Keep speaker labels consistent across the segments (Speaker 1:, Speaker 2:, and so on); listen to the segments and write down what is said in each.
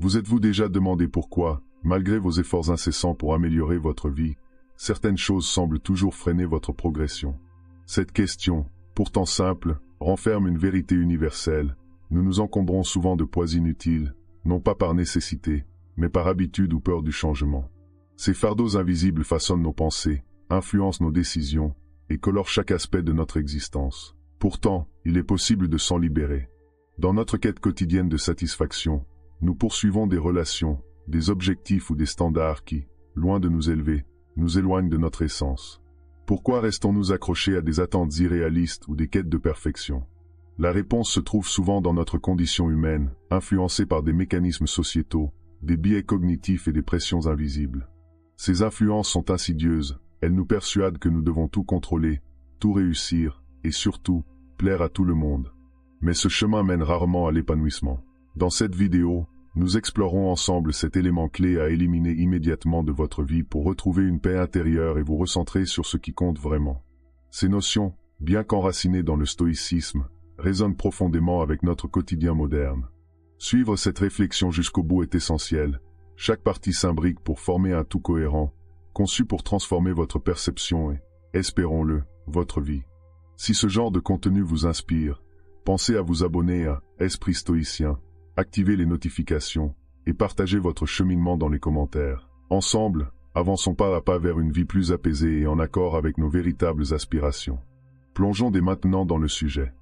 Speaker 1: Vous êtes-vous déjà demandé pourquoi, malgré vos efforts incessants pour améliorer votre vie, certaines choses semblent toujours freiner votre progression? Cette question, pourtant simple, renferme une vérité universelle. Nous nous encombrons souvent de poids inutiles, non pas par nécessité, mais par habitude ou peur du changement. Ces fardeaux invisibles façonnent nos pensées, influencent nos décisions, et colorent chaque aspect de notre existence. Pourtant, il est possible de s'en libérer. Dans notre quête quotidienne de satisfaction, nous poursuivons des relations, des objectifs ou des standards qui, loin de nous élever, nous éloignent de notre essence. Pourquoi restons-nous accrochés à des attentes irréalistes ou des quêtes de perfection? La réponse se trouve souvent dans notre condition humaine, influencée par des mécanismes sociétaux, des biais cognitifs et des pressions invisibles. Ces influences sont insidieuses, elles nous persuadent que nous devons tout contrôler, tout réussir, et surtout, plaire à tout le monde. Mais ce chemin mène rarement à l'épanouissement. Dans cette vidéo, nous explorons ensemble cet élément clé à éliminer immédiatement de votre vie pour retrouver une paix intérieure et vous recentrer sur ce qui compte vraiment. Ces notions, bien qu'enracinées dans le stoïcisme, résonnent profondément avec notre quotidien moderne. Suivre cette réflexion jusqu'au bout est essentiel. Chaque partie s'imbrique pour former un tout cohérent, conçu pour transformer votre perception et, espérons-le, votre vie. Si ce genre de contenu vous inspire, pensez à vous abonner à Esprit Stoïcien, activez les notifications et partagez votre cheminement dans les commentaires. Ensemble, avançons pas à pas vers une vie plus apaisée et en accord avec nos véritables aspirations. Plongeons dès maintenant dans le sujet.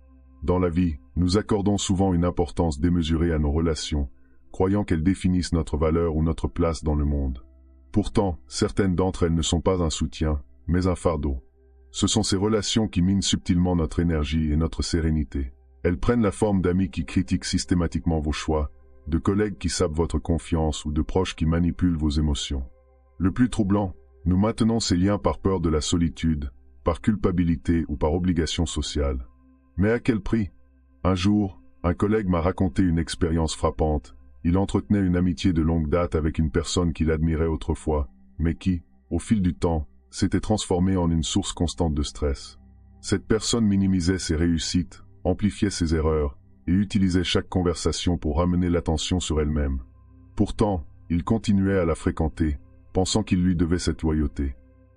Speaker 1: Dans la vie, nous accordons souvent une importance démesurée à nos relations, croyant qu'elles définissent notre valeur ou notre place dans le monde. Pourtant, certaines d'entre elles ne sont pas un soutien, mais un fardeau. Ce sont ces relations qui minent subtilement notre énergie et notre sérénité. Elles prennent la forme d'amis qui critiquent systématiquement vos choix, de collègues qui sapent votre confiance ou de proches qui manipulent vos émotions. Le plus troublant, nous maintenons ces liens par peur de la solitude, par culpabilité ou par obligation sociale. Mais à quel prix? Un jour, un collègue m'a raconté une expérience frappante. Il entretenait une amitié de longue date avec une personne qu'il admirait autrefois, mais qui, au fil du temps, s'était transformée en une source constante de stress. Cette personne minimisait ses réussites, amplifiait ses erreurs, et utilisait chaque conversation pour ramener l'attention sur elle-même. Pourtant, il continuait à la fréquenter, pensant qu'il lui devait cette loyauté.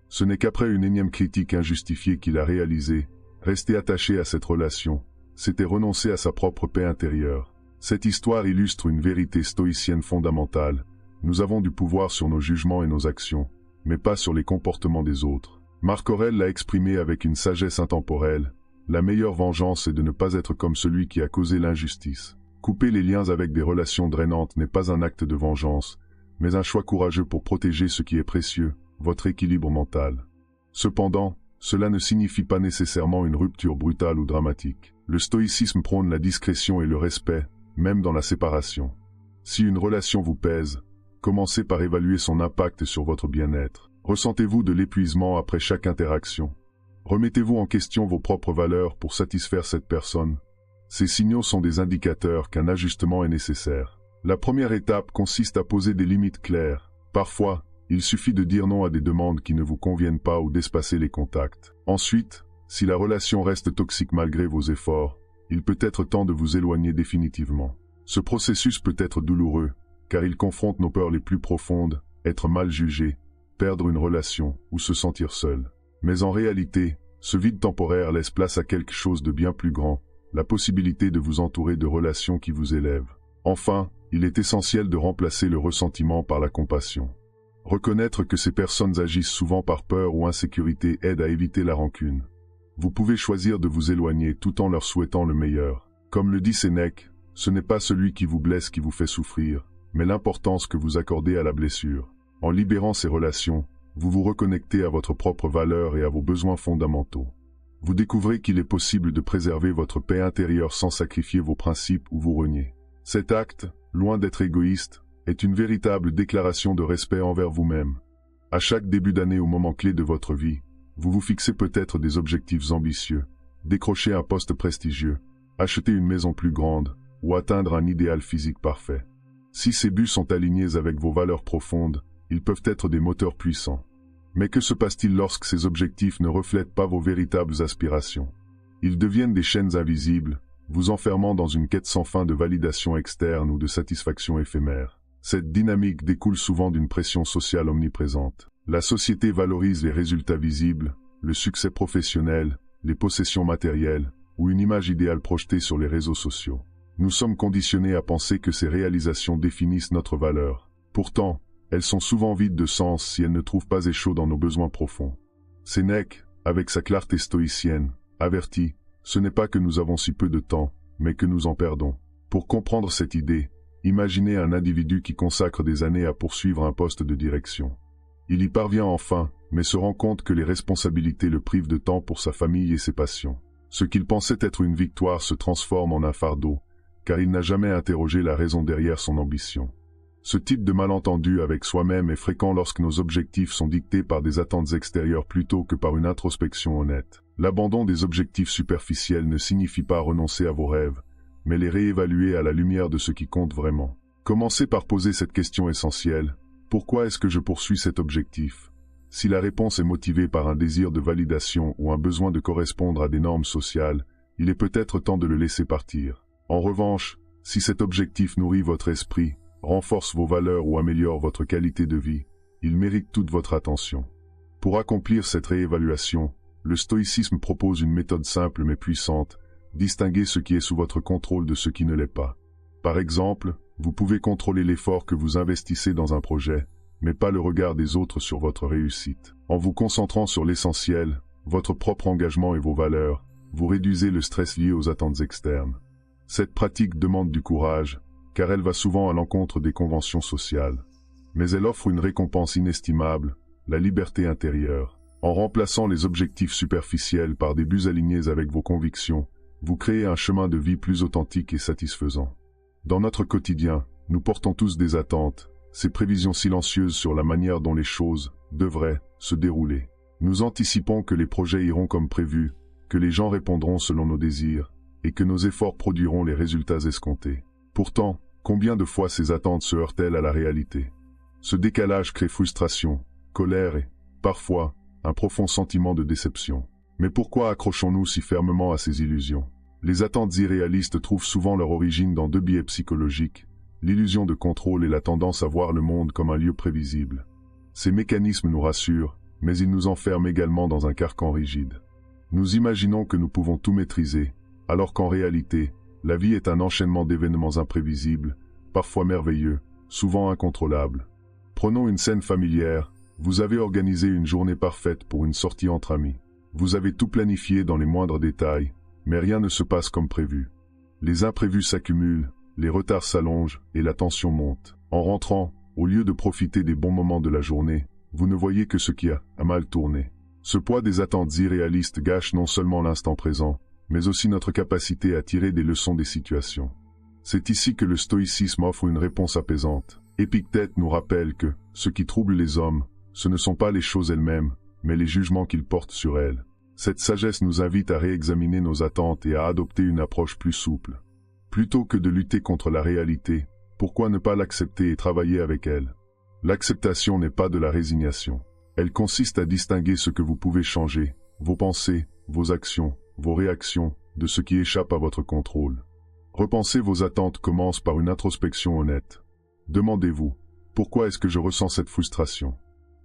Speaker 1: Ce n'est qu'après une énième critique injustifiée qu'il a réalisé, rester attaché à cette relation, c'était renoncer à sa propre paix intérieure. Cette histoire illustre une vérité stoïcienne fondamentale. Nous avons du pouvoir sur nos jugements et nos actions, mais pas sur les comportements des autres. Marc Aurèle l'a exprimé avec une sagesse intemporelle. La meilleure vengeance est de ne pas être comme celui qui a causé l'injustice. Couper les liens avec des relations drainantes n'est pas un acte de vengeance, mais un choix courageux pour protéger ce qui est précieux, votre équilibre mental. Cependant, cela ne signifie pas nécessairement une rupture brutale ou dramatique. Le stoïcisme prône la discrétion et le respect, même dans la séparation. Si une relation vous pèse, commencez par évaluer son impact sur votre bien-être. Ressentez-vous de l'épuisement après chaque interaction? Remettez-vous en question vos propres valeurs pour satisfaire cette personne? Ces signaux sont des indicateurs qu'un ajustement est nécessaire. La première étape consiste à poser des limites claires. Parfois, il suffit de dire non à des demandes qui ne vous conviennent pas ou d'espacer les contacts. Ensuite, si la relation reste toxique malgré vos efforts, il peut être temps de vous éloigner définitivement. Ce processus peut être douloureux, car il confronte nos peurs les plus profondes, être mal jugé, perdre une relation ou se sentir seul. Mais en réalité, ce vide temporaire laisse place à quelque chose de bien plus grand, la possibilité de vous entourer de relations qui vous élèvent. Enfin, il est essentiel de remplacer le ressentiment par la compassion. Reconnaître que ces personnes agissent souvent par peur ou insécurité aide à éviter la rancune. Vous pouvez choisir de vous éloigner tout en leur souhaitant le meilleur. Comme le dit Sénèque, ce n'est pas celui qui vous blesse qui vous fait souffrir, mais l'importance que vous accordez à la blessure. En libérant ces relations, vous vous reconnectez à votre propre valeur et à vos besoins fondamentaux. Vous découvrez qu'il est possible de préserver votre paix intérieure sans sacrifier vos principes ou vous renier. Cet acte, loin d'être égoïste, est une véritable déclaration de respect envers vous-même. À chaque début d'année au moment clé de votre vie, vous vous fixez peut-être des objectifs ambitieux, décrocher un poste prestigieux, acheter une maison plus grande, ou atteindre un idéal physique parfait. Si ces buts sont alignés avec vos valeurs profondes, ils peuvent être des moteurs puissants. Mais que se passe-t-il lorsque ces objectifs ne reflètent pas vos véritables aspirations? Ils deviennent des chaînes invisibles, vous enfermant dans une quête sans fin de validation externe ou de satisfaction éphémère. Cette dynamique découle souvent d'une pression sociale omniprésente. La société valorise les résultats visibles, le succès professionnel, les possessions matérielles, ou une image idéale projetée sur les réseaux sociaux. Nous sommes conditionnés à penser que ces réalisations définissent notre valeur. Pourtant, elles sont souvent vides de sens si elles ne trouvent pas écho dans nos besoins profonds. Sénèque, avec sa clarté stoïcienne, avertit, ce n'est pas que nous avons si peu de temps, mais que nous en perdons. Pour comprendre cette idée, imaginez un individu qui consacre des années à poursuivre un poste de direction. Il y parvient enfin, mais se rend compte que les responsabilités le privent de temps pour sa famille et ses passions. Ce qu'il pensait être une victoire se transforme en un fardeau, car il n'a jamais interrogé la raison derrière son ambition. Ce type de malentendu avec soi-même est fréquent lorsque nos objectifs sont dictés par des attentes extérieures plutôt que par une introspection honnête. L'abandon des objectifs superficiels ne signifie pas renoncer à vos rêves, mais les réévaluer à la lumière de ce qui compte vraiment. Commencez par poser cette question essentielle. Pourquoi est-ce que je poursuis cet objectif? Si la réponse est motivée par un désir de validation ou un besoin de correspondre à des normes sociales, il est peut-être temps de le laisser partir. En revanche, si cet objectif nourrit votre esprit, renforce vos valeurs ou améliore votre qualité de vie, il mérite toute votre attention. Pour accomplir cette réévaluation, le stoïcisme propose une méthode simple mais puissante, distinguer ce qui est sous votre contrôle de ce qui ne l'est pas. Par exemple, vous pouvez contrôler l'effort que vous investissez dans un projet, mais pas le regard des autres sur votre réussite. En vous concentrant sur l'essentiel, votre propre engagement et vos valeurs, vous réduisez le stress lié aux attentes externes. Cette pratique demande du courage, car elle va souvent à l'encontre des conventions sociales. Mais elle offre une récompense inestimable, la liberté intérieure. En remplaçant les objectifs superficiels par des buts alignés avec vos convictions, vous créez un chemin de vie plus authentique et satisfaisant. Dans notre quotidien, nous portons tous des attentes, ces prévisions silencieuses sur la manière dont les choses devraient se dérouler. Nous anticipons que les projets iront comme prévu, que les gens répondront selon nos désirs, et que nos efforts produiront les résultats escomptés. Pourtant, combien de fois ces attentes se heurtent-elles à la réalité? Ce décalage crée frustration, colère et, parfois, un profond sentiment de déception. Mais pourquoi accrochons-nous si fermement à ces illusions? Les attentes irréalistes trouvent souvent leur origine dans deux biais psychologiques, l'illusion de contrôle et la tendance à voir le monde comme un lieu prévisible. Ces mécanismes nous rassurent, mais ils nous enferment également dans un carcan rigide. Nous imaginons que nous pouvons tout maîtriser, alors qu'en réalité, la vie est un enchaînement d'événements imprévisibles, parfois merveilleux, souvent incontrôlables. Prenons une scène familière, vous avez organisé une journée parfaite pour une sortie entre amis. Vous avez tout planifié dans les moindres détails, mais rien ne se passe comme prévu. Les imprévus s'accumulent, les retards s'allongent et la tension monte. En rentrant, au lieu de profiter des bons moments de la journée, vous ne voyez que ce qui a mal tourné. Ce poids des attentes irréalistes gâche non seulement l'instant présent, mais aussi notre capacité à tirer des leçons des situations. C'est ici que le stoïcisme offre une réponse apaisante. Épictète nous rappelle que ce qui trouble les hommes, ce ne sont pas les choses elles-mêmes, mais les jugements qu'ils portent sur elles. Cette sagesse nous invite à réexaminer nos attentes et à adopter une approche plus souple. Plutôt que de lutter contre la réalité, pourquoi ne pas l'accepter et travailler avec elle? L'acceptation n'est pas de la résignation. Elle consiste à distinguer ce que vous pouvez changer, vos pensées, vos actions, vos réactions, de ce qui échappe à votre contrôle. Repenser vos attentes commence par une introspection honnête. Demandez-vous, pourquoi est-ce que je ressens cette frustration?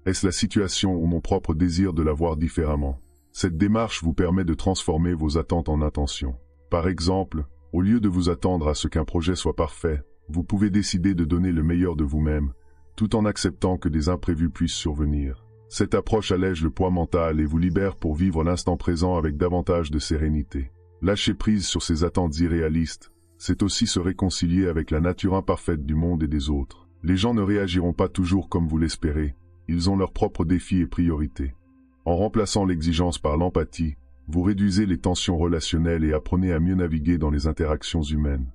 Speaker 1: Est-ce la situation ou mon propre désir de la voir différemment? Cette démarche vous permet de transformer vos attentes en intentions. Par exemple, au lieu de vous attendre à ce qu'un projet soit parfait, vous pouvez décider de donner le meilleur de vous-même, tout en acceptant que des imprévus puissent survenir. Cette approche allège le poids mental et vous libère pour vivre l'instant présent avec davantage de sérénité. Lâcher prise sur ces attentes irréalistes, c'est aussi se réconcilier avec la nature imparfaite du monde et des autres. Les gens ne réagiront pas toujours comme vous l'espérez, ils ont leurs propres défis et priorités. En remplaçant l'exigence par l'empathie, vous réduisez les tensions relationnelles et apprenez à mieux naviguer dans les interactions humaines.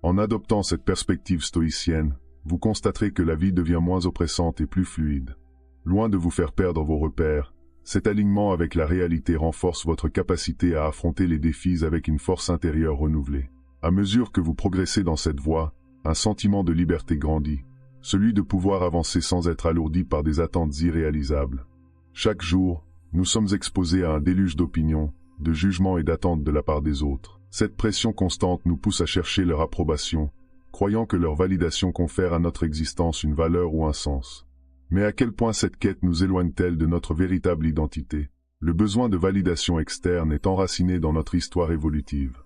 Speaker 1: En adoptant cette perspective stoïcienne, vous constaterez que la vie devient moins oppressante et plus fluide. Loin de vous faire perdre vos repères, cet alignement avec la réalité renforce votre capacité à affronter les défis avec une force intérieure renouvelée. À mesure que vous progressez dans cette voie, un sentiment de liberté grandit, celui de pouvoir avancer sans être alourdi par des attentes irréalisables. Chaque jour, nous sommes exposés à un déluge d'opinions, de jugements et d'attentes de la part des autres. Cette pression constante nous pousse à chercher leur approbation, croyant que leur validation confère à notre existence une valeur ou un sens. Mais à quel point cette quête nous éloigne-t-elle de notre véritable identité? Le besoin de validation externe est enraciné dans notre histoire évolutive.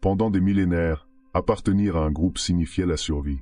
Speaker 1: Pendant des millénaires, appartenir à un groupe signifiait la survie.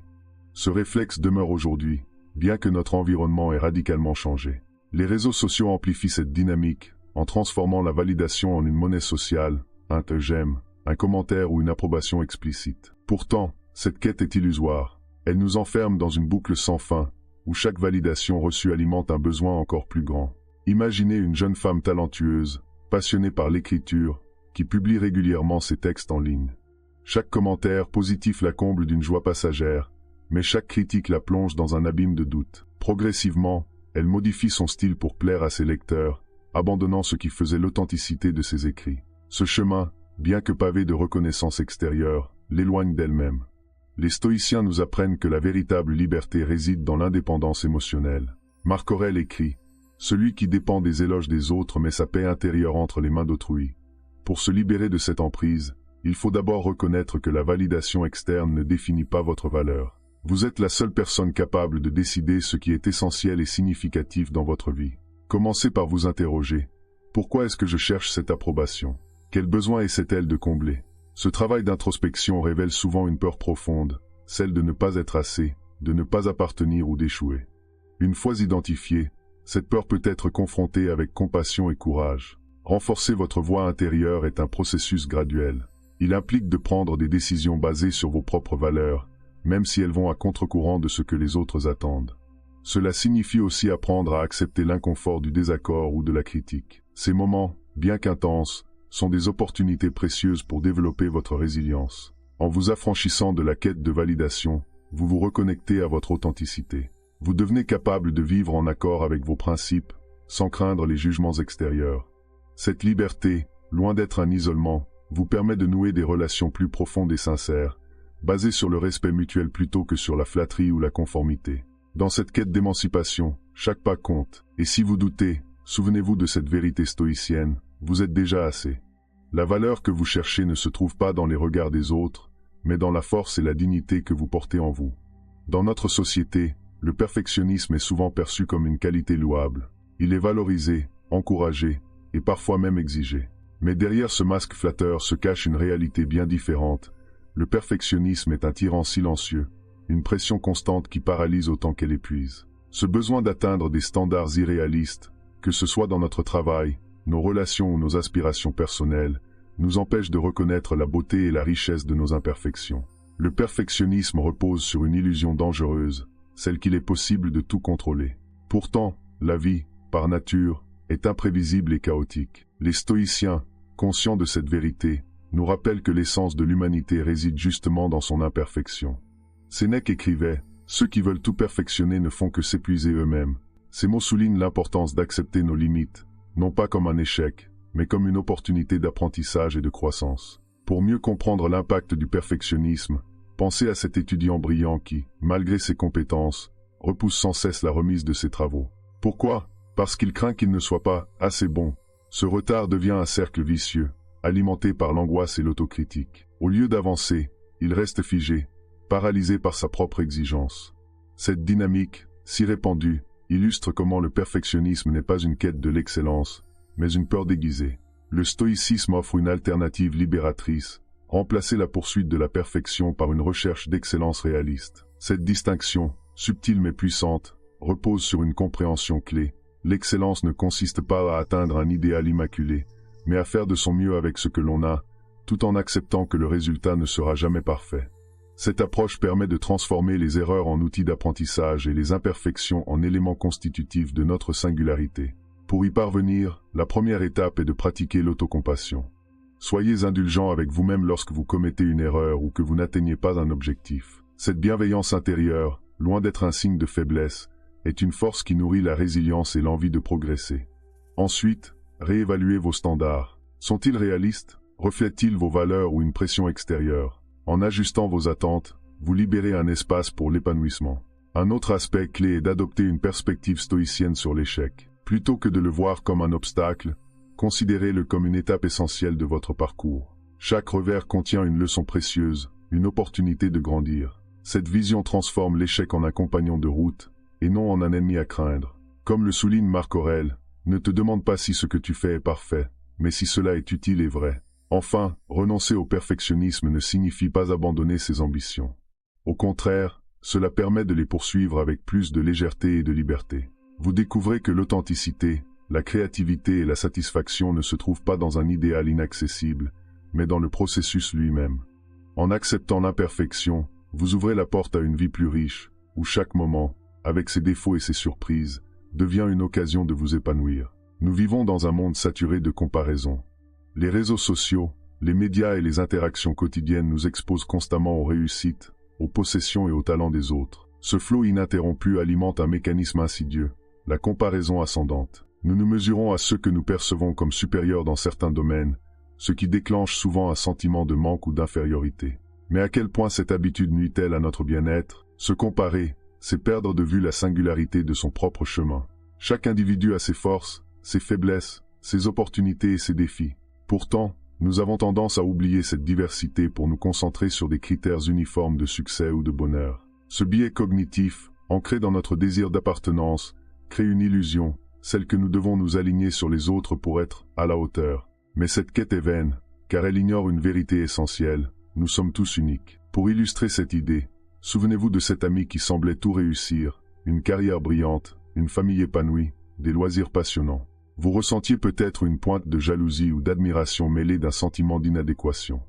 Speaker 1: Ce réflexe demeure aujourd'hui, bien que notre environnement ait radicalement changé. Les réseaux sociaux amplifient cette dynamique, en transformant la validation en une monnaie sociale, un j'aime, un commentaire ou une approbation explicite. Pourtant, cette quête est illusoire. Elle nous enferme dans une boucle sans fin, où chaque validation reçue alimente un besoin encore plus grand. Imaginez une jeune femme talentueuse, passionnée par l'écriture, qui publie régulièrement ses textes en ligne. Chaque commentaire positif la comble d'une joie passagère, mais chaque critique la plonge dans un abîme de doute. Progressivement, elle modifie son style pour plaire à ses lecteurs, abandonnant ce qui faisait l'authenticité de ses écrits. Ce chemin, bien que pavé de reconnaissance extérieure, l'éloigne d'elle-même. Les stoïciens nous apprennent que la véritable liberté réside dans l'indépendance émotionnelle. Marc Aurèle écrit « Celui qui dépend des éloges des autres met sa paix intérieure entre les mains d'autrui. Pour se libérer de cette emprise, il faut d'abord reconnaître que la validation externe ne définit pas votre valeur. Vous êtes la seule personne capable de décider ce qui est essentiel et significatif dans votre vie. Commencez par vous interroger. Pourquoi est-ce que je cherche cette approbation? Quel besoin essaie-t-elle de combler? Ce travail d'introspection révèle souvent une peur profonde, celle de ne pas être assez, de ne pas appartenir ou d'échouer. Une fois identifiée, cette peur peut être confrontée avec compassion et courage. Renforcer votre voix intérieure est un processus graduel. Il implique de prendre des décisions basées sur vos propres valeurs, même si elles vont à contre-courant de ce que les autres attendent. Cela signifie aussi apprendre à accepter l'inconfort du désaccord ou de la critique. Ces moments, bien qu'intenses, sont des opportunités précieuses pour développer votre résilience. En vous affranchissant de la quête de validation, vous vous reconnectez à votre authenticité. Vous devenez capable de vivre en accord avec vos principes, sans craindre les jugements extérieurs. Cette liberté, loin d'être un isolement, vous permet de nouer des relations plus profondes et sincères, basées sur le respect mutuel plutôt que sur la flatterie ou la conformité. Dans cette quête d'émancipation, chaque pas compte, et si vous doutez, souvenez-vous de cette vérité stoïcienne, vous êtes déjà assez. La valeur que vous cherchez ne se trouve pas dans les regards des autres, mais dans la force et la dignité que vous portez en vous. Dans notre société, le perfectionnisme est souvent perçu comme une qualité louable. Il est valorisé, encouragé, et parfois même exigé. Mais derrière ce masque flatteur se cache une réalité bien différente. Le perfectionnisme est un tyran silencieux, une pression constante qui paralyse autant qu'elle épuise. Ce besoin d'atteindre des standards irréalistes, que ce soit dans notre travail, nos relations ou nos aspirations personnelles, nous empêche de reconnaître la beauté et la richesse de nos imperfections. Le perfectionnisme repose sur une illusion dangereuse, celle qu'il est possible de tout contrôler. Pourtant, la vie, par nature, est imprévisible et chaotique. Les stoïciens, conscients de cette vérité, nous rappellent que l'essence de l'humanité réside justement dans son imperfection. Sénèque écrivait « Ceux qui veulent tout perfectionner ne font que s'épuiser eux-mêmes ». Ces mots soulignent l'importance d'accepter nos limites, non pas comme un échec, mais comme une opportunité d'apprentissage et de croissance. Pour mieux comprendre l'impact du perfectionnisme, pensez à cet étudiant brillant qui, malgré ses compétences, repousse sans cesse la remise de ses travaux. Pourquoi? Parce qu'il craint qu'il ne soit pas assez bon. Ce retard devient un cercle vicieux, alimenté par l'angoisse et l'autocritique. Au lieu d'avancer, il reste figé, paralysé par sa propre exigence. Cette dynamique, si répandue, illustre comment le perfectionnisme n'est pas une quête de l'excellence, mais une peur déguisée. Le stoïcisme offre une alternative libératrice, remplacer la poursuite de la perfection par une recherche d'excellence réaliste. Cette distinction, subtile mais puissante, repose sur une compréhension clé. L'excellence ne consiste pas à atteindre un idéal immaculé, mais à faire de son mieux avec ce que l'on a, tout en acceptant que le résultat ne sera jamais parfait. Cette approche permet de transformer les erreurs en outils d'apprentissage et les imperfections en éléments constitutifs de notre singularité. Pour y parvenir, la première étape est de pratiquer l'autocompassion. Soyez indulgent avec vous-même lorsque vous commettez une erreur ou que vous n'atteignez pas un objectif. Cette bienveillance intérieure, loin d'être un signe de faiblesse, est une force qui nourrit la résilience et l'envie de progresser. Ensuite, réévaluez vos standards. Sont-ils réalistes? Reflètent-ils vos valeurs ou une pression extérieure? En ajustant vos attentes, vous libérez un espace pour l'épanouissement. Un autre aspect clé est d'adopter une perspective stoïcienne sur l'échec. Plutôt que de le voir comme un obstacle, considérez-le comme une étape essentielle de votre parcours. Chaque revers contient une leçon précieuse, une opportunité de grandir. Cette vision transforme l'échec en un compagnon de route, et non en un ennemi à craindre. Comme le souligne Marc Aurèle, ne te demande pas si ce que tu fais est parfait, mais si cela est utile et vrai. Enfin, renoncer au perfectionnisme ne signifie pas abandonner ses ambitions. Au contraire, cela permet de les poursuivre avec plus de légèreté et de liberté. Vous découvrez que l'authenticité, la créativité et la satisfaction ne se trouvent pas dans un idéal inaccessible, mais dans le processus lui-même. En acceptant l'imperfection, vous ouvrez la porte à une vie plus riche, où chaque moment, avec ses défauts et ses surprises, devient une occasion de vous épanouir. Nous vivons dans un monde saturé de comparaisons. Les réseaux sociaux, les médias et les interactions quotidiennes nous exposent constamment aux réussites, aux possessions et aux talents des autres. Ce flot ininterrompu alimente un mécanisme insidieux, la comparaison ascendante. Nous nous mesurons à ceux que nous percevons comme supérieurs dans certains domaines, ce qui déclenche souvent un sentiment de manque ou d'infériorité. Mais à quel point cette habitude nuit-elle à notre bien-être? Se comparer, c'est perdre de vue la singularité de son propre chemin. Chaque individu a ses forces, ses faiblesses, ses opportunités et ses défis. Pourtant, nous avons tendance à oublier cette diversité pour nous concentrer sur des critères uniformes de succès ou de bonheur. Ce biais cognitif, ancré dans notre désir d'appartenance, crée une illusion, celle que nous devons nous aligner sur les autres pour être à la hauteur. Mais cette quête est vaine, car elle ignore une vérité essentielle: nous sommes tous uniques. Pour illustrer cette idée, souvenez-vous de cet ami qui semblait tout réussir, une carrière brillante, une famille épanouie, des loisirs passionnants. Vous ressentiez peut-être une pointe de jalousie ou d'admiration mêlée d'un sentiment d'inadéquation.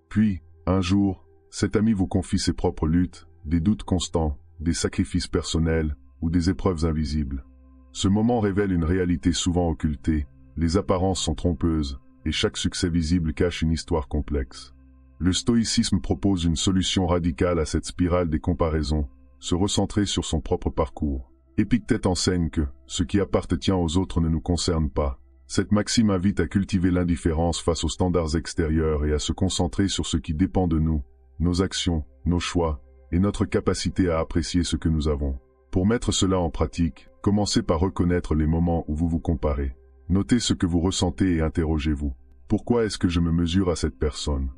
Speaker 1: Puis, un jour, cet ami vous confie ses propres luttes, des doutes constants, des sacrifices personnels ou des épreuves invisibles. Ce moment révèle une réalité souvent occultée, les apparences sont trompeuses, et chaque succès visible cache une histoire complexe. Le stoïcisme propose une solution radicale à cette spirale des comparaisons, se recentrer sur son propre parcours. Épictète enseigne que ce qui appartient aux autres ne nous concerne pas. Cette maxime invite à cultiver l'indifférence face aux standards extérieurs et à se concentrer sur ce qui dépend de nous, nos actions, nos choix, et notre capacité à apprécier ce que nous avons. Pour mettre cela en pratique, commencez par reconnaître les moments où vous vous comparez. Notez ce que vous ressentez et interrogez-vous. Pourquoi est-ce que je me mesure à cette personne?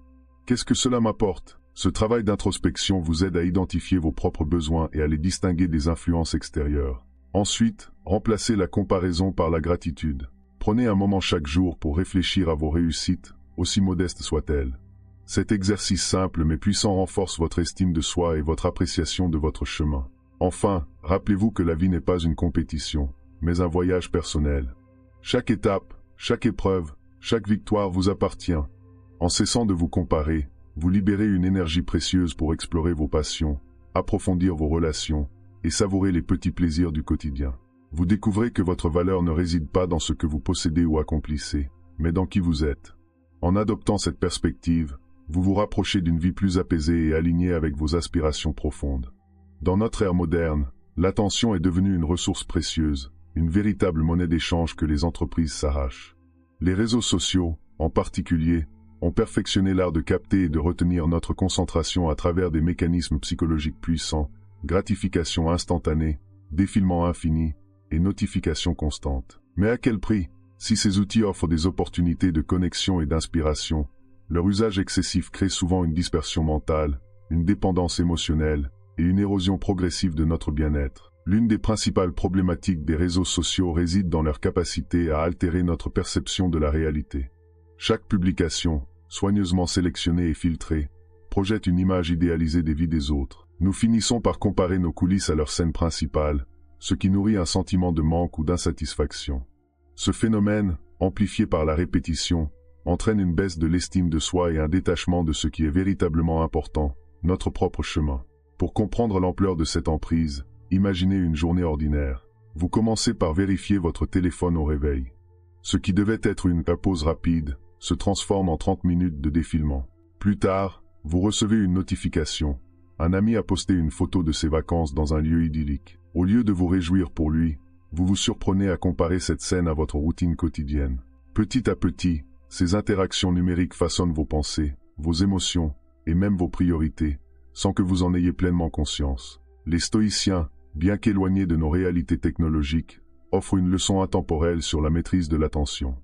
Speaker 1: Qu'est-ce que cela m'apporte? Ce travail d'introspection vous aide à identifier vos propres besoins et à les distinguer des influences extérieures. Ensuite, remplacez la comparaison par la gratitude. Prenez un moment chaque jour pour réfléchir à vos réussites, aussi modestes soient-elles. Cet exercice simple mais puissant renforce votre estime de soi et votre appréciation de votre chemin. Enfin, rappelez-vous que la vie n'est pas une compétition, mais un voyage personnel. Chaque étape, chaque épreuve, chaque victoire vous appartient. En cessant de vous comparer, vous libérez une énergie précieuse pour explorer vos passions, approfondir vos relations et savourer les petits plaisirs du quotidien. Vous découvrez que votre valeur ne réside pas dans ce que vous possédez ou accomplissez, mais dans qui vous êtes. En adoptant cette perspective, vous vous rapprochez d'une vie plus apaisée et alignée avec vos aspirations profondes. Dans notre ère moderne, l'attention est devenue une ressource précieuse, une véritable monnaie d'échange que les entreprises s'arrachent. Les réseaux sociaux, en particulier, ont perfectionné l'art de capter et de retenir notre concentration à travers des mécanismes psychologiques puissants, gratification instantanée, défilement infini et notification constante. Mais à quel prix? Si ces outils offrent des opportunités de connexion et d'inspiration, leur usage excessif crée souvent une dispersion mentale, une dépendance émotionnelle et une érosion progressive de notre bien-être. L'une des principales problématiques des réseaux sociaux réside dans leur capacité à altérer notre perception de la réalité. Chaque publication, soigneusement sélectionnée et filtrée, projette une image idéalisée des vies des autres. Nous finissons par comparer nos coulisses à leur scène principale, ce qui nourrit un sentiment de manque ou d'insatisfaction. Ce phénomène, amplifié par la répétition, entraîne une baisse de l'estime de soi et un détachement de ce qui est véritablement important, notre propre chemin. Pour comprendre l'ampleur de cette emprise, imaginez une journée ordinaire. Vous commencez par vérifier votre téléphone au réveil. Ce qui devait être une pause rapide se transforme en 30 minutes de défilement. Plus tard, vous recevez une notification. Un ami a posté une photo de ses vacances dans un lieu idyllique. Au lieu de vous réjouir pour lui, vous vous surprenez à comparer cette scène à votre routine quotidienne. Petit à petit, ces interactions numériques façonnent vos pensées, vos émotions et même vos priorités, sans que vous en ayez pleinement conscience. Les stoïciens, bien qu'éloignés de nos réalités technologiques, offrent une leçon intemporelle sur la maîtrise de l'attention.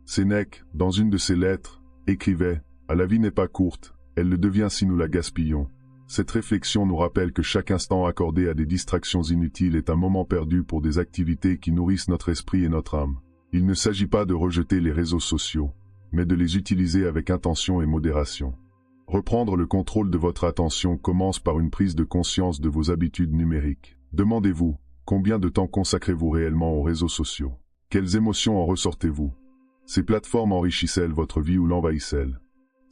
Speaker 1: Sénèque, dans une de ses lettres, écrivait « La vie n'est pas courte, elle le devient si nous la gaspillons. Cette réflexion nous rappelle que chaque instant accordé à des distractions inutiles est un moment perdu pour des activités qui nourrissent notre esprit et notre âme. Il ne s'agit pas de rejeter les réseaux sociaux, mais de les utiliser avec intention et modération. Reprendre le contrôle de votre attention commence par une prise de conscience de vos habitudes numériques. Demandez-vous, combien de temps consacrez-vous réellement aux réseaux sociaux? Quelles émotions en ressortez-vous? Ces plateformes enrichissent-elles votre vie ou l'envahissent-elles?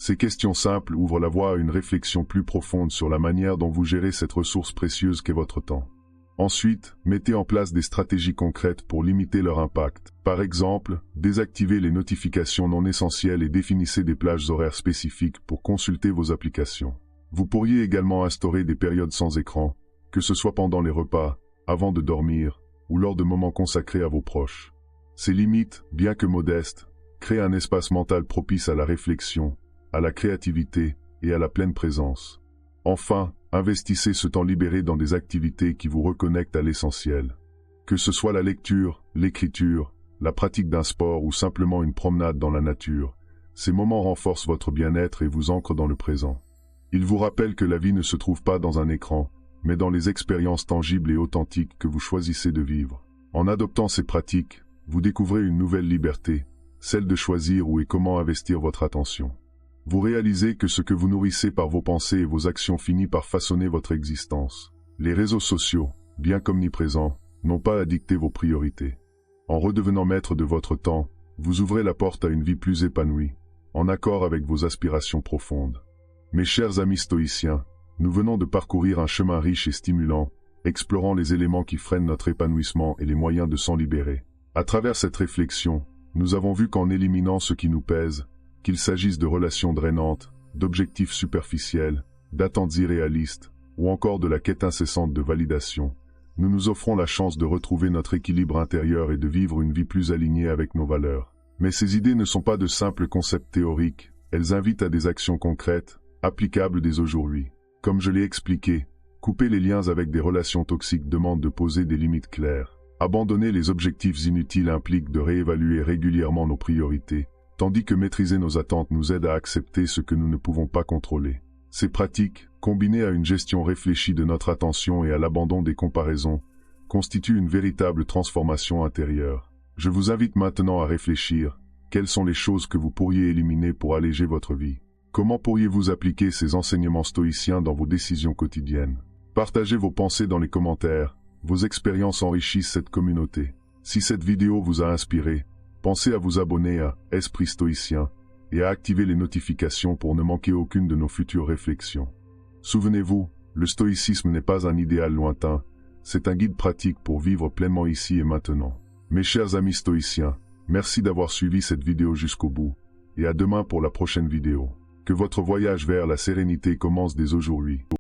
Speaker 1: Ces questions simples ouvrent la voie à une réflexion plus profonde sur la manière dont vous gérez cette ressource précieuse qu'est votre temps. Ensuite, mettez en place des stratégies concrètes pour limiter leur impact. Par exemple, désactivez les notifications non essentielles et définissez des plages horaires spécifiques pour consulter vos applications. Vous pourriez également instaurer des périodes sans écran, que ce soit pendant les repas, avant de dormir, ou lors de moments consacrés à vos proches. Ces limites, bien que modestes, créent un espace mental propice à la réflexion, à la créativité et à la pleine présence. Enfin, investissez ce temps libéré dans des activités qui vous reconnectent à l'essentiel. Que ce soit la lecture, l'écriture, la pratique d'un sport ou simplement une promenade dans la nature, ces moments renforcent votre bien-être et vous ancrent dans le présent. Ils vous rappellent que la vie ne se trouve pas dans un écran, mais dans les expériences tangibles et authentiques que vous choisissez de vivre. En adoptant ces pratiques, vous découvrez une nouvelle liberté, celle de choisir où et comment investir votre attention. Vous réalisez que ce que vous nourrissez par vos pensées et vos actions finit par façonner votre existence. Les réseaux sociaux, bien qu'omniprésents, n'ont pas à dicter vos priorités. En redevenant maître de votre temps, vous ouvrez la porte à une vie plus épanouie, en accord avec vos aspirations profondes. Mes chers amis stoïciens, nous venons de parcourir un chemin riche et stimulant, explorant les éléments qui freinent notre épanouissement et les moyens de s'en libérer. À travers cette réflexion, nous avons vu qu'en éliminant ce qui nous pèse, qu'il s'agisse de relations drainantes, d'objectifs superficiels, d'attentes irréalistes, ou encore de la quête incessante de validation, nous nous offrons la chance de retrouver notre équilibre intérieur et de vivre une vie plus alignée avec nos valeurs. Mais ces idées ne sont pas de simples concepts théoriques, elles invitent à des actions concrètes, applicables dès aujourd'hui. Comme je l'ai expliqué, couper les liens avec des relations toxiques demande de poser des limites claires. Abandonner les objectifs inutiles implique de réévaluer régulièrement nos priorités, tandis que maîtriser nos attentes nous aide à accepter ce que nous ne pouvons pas contrôler. Ces pratiques, combinées à une gestion réfléchie de notre attention et à l'abandon des comparaisons, constituent une véritable transformation intérieure. Je vous invite maintenant à réfléchir, quelles sont les choses que vous pourriez éliminer pour alléger votre vie? Comment pourriez-vous appliquer ces enseignements stoïciens dans vos décisions quotidiennes? Partagez vos pensées dans les commentaires, vos expériences enrichissent cette communauté. Si cette vidéo vous a inspiré, pensez à vous abonner à Esprit Stoïcien et à activer les notifications pour ne manquer aucune de nos futures réflexions. Souvenez-vous, le stoïcisme n'est pas un idéal lointain, c'est un guide pratique pour vivre pleinement ici et maintenant. Mes chers amis stoïciens, merci d'avoir suivi cette vidéo jusqu'au bout, et à demain pour la prochaine vidéo. Que votre voyage vers la sérénité commence dès aujourd'hui.